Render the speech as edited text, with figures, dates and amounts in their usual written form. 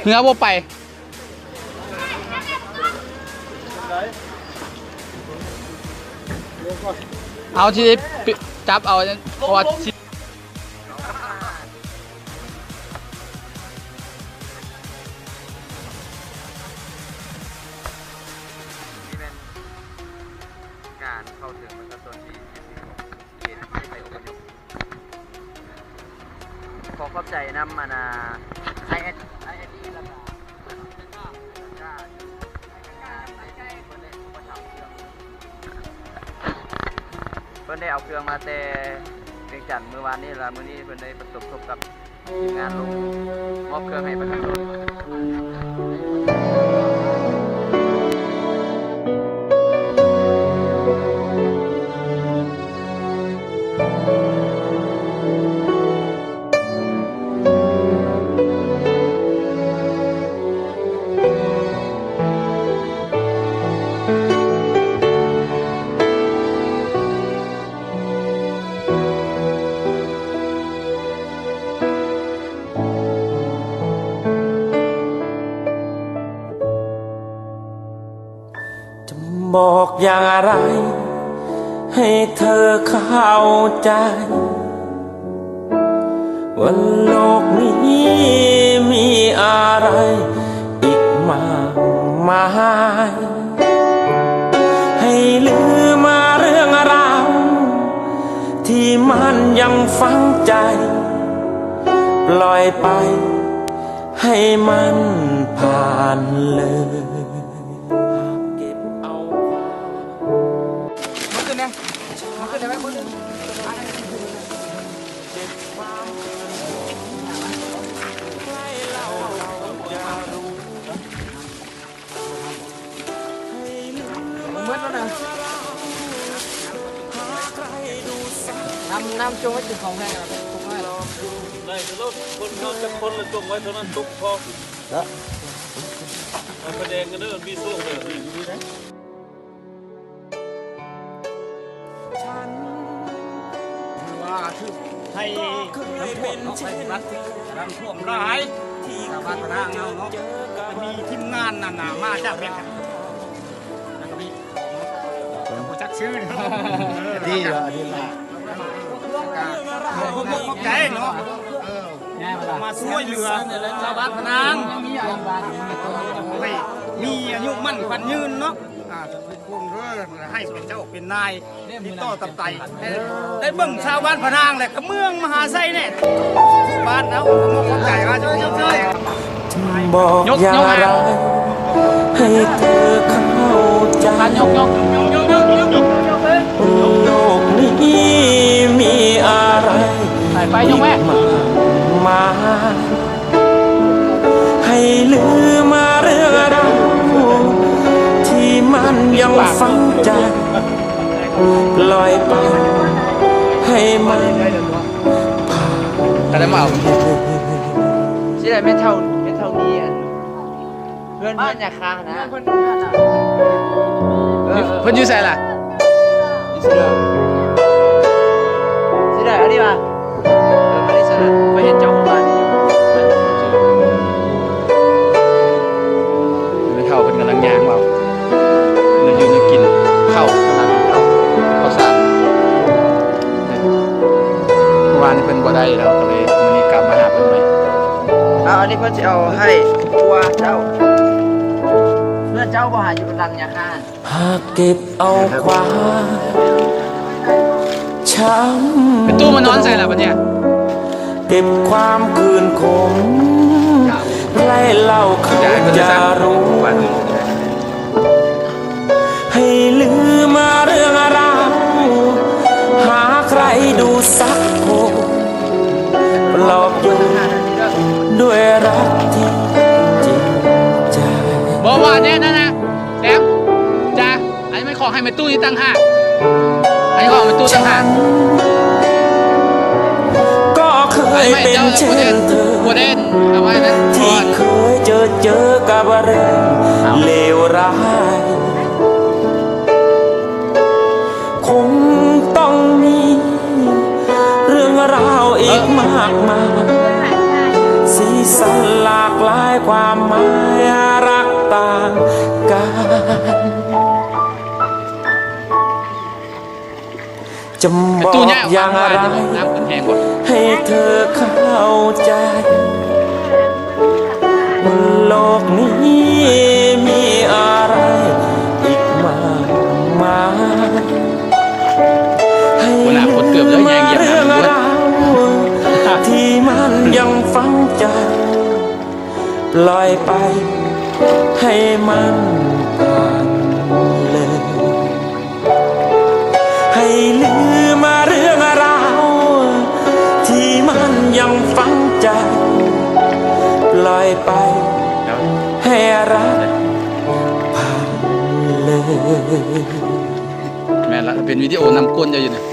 เนื้อบ่ไปเอาที่จับเอาเพราะว่าการเข้าถึงประชาชนที่เขตที่ไปอพยพขอขอบใจน้ำมานาไอเอสแล้วก็เพิ่นได้เอาเครื่องมาแต่เพียงจันทร์เมื่อวานนี้ละมื้อนี้เพิ่นได้ประสบพบกับทีมงานลงมอบเครื่องให้ประชาชนบอกอย่างไรให้เธอเข้าใจว่าโลกนี้มีอะไรอีกมากมายให้ลืมมาเรื่องราวที่มันยังฝังใจปล่อยไปให้มันผ่านเลยน้ำจงไว้จุดของแห้งนะทุกข์ให้เราเลยจะลดคนเขาจะคนละจงไว้เท่านั้นทุกพอแล้วมาแสดงกันเด้อมีโซ่เลยว่าคือให้น้ำท่วมเนาะไปรัดน้ำท่วมร้ายชาวบ้านร่างเนาะมีทีมงานน่ะมาจากเวียงกันแล้วก็มีของผู้จักชื่อดีเหรอดีเลยพวกใจเนาะมาช่วยเหลือชาวบ้านพนางมีอายุมั่นขวัญยืนเนาะพวงเรื่องให้เป็นเจ้าเป็นนายติดต่อตับไตได้เบิ่งชาวบ้านพนางแหละก็เมืองมหาไซเนี่ยบ้านแล้วมองใจว่าจะยกเลย บอกอย่างไรให้เธอเข้าใจโลกนี้มีอะไรไปยกแม่มาให้ลืมมาเรื่องราวที่มันยังฝังใจปล่อยไปให้มันผ่านแต่ได้มาเอาที่ไหนไม่เท่านี้เพื่อนอยากฆ่านะเพื่อนยูใส่ล่ะที่ไหนเอาดิมาไม่ได้สนะไม่เห็นเจ้าของบ้านไม่เท่าเป็นกำลังย่างเปล่าเนื้อยืนกินข้าวกำลังข้าวสารเมื่อวานนี้เป็นบ่ได้แล้วก็เลยวันนี้กลับมาหาเพื่อนใหม่อันนี้เพื่อนจะเอาให้ตัวเจ้าเพื่อนเจ้าบ่หาอยู่รังยาฆ่าหากเก็บเอาความช้ำเป็นตู้มานอนใส่ละปะเนี่ยเก็บความคืนคมใกล้เล่าเขาจะรู้ให้ลืมมาเรื่องราวหาใครดูสักคนปลอบโยนด้วยรักที่จริงใจบอกว่าเนี่ยนั่นนะแซมจ้าอันนี้ไม่ขอให้เป็นตู้ที่ตั้งห้าอันนี้ขอเป็นตู้ตั้งห้าก็เคยเป็นเช่นเธอที่เคยเจอกับเรื่องเลวร้ายคงต้องมีเรื่องราวอีกมากมายสีสันหลากหลาย ความหมายรักต่างกันจะบ ไอ้ อ ตู้ ก เนี่ย อย่าง ว่า ไร น้ำมันแห้งกว่า ให้เธอเข้าใจบนโลกนี้มีอะไรอีกมากมายให้ วันหน้าคนเกือบเลยแยงเหยียบ เรื่อง น้ำด้วย ราวที่มันยังฝังใจปล่อยไปให้มันผ่านเลยให้ลืมมาเรื่องราวที่มันยังฝังใจปล่อยไปให้รักผ่านเลย แม่นละเป็นวิดีโอนำก้นอยู่เนี่ย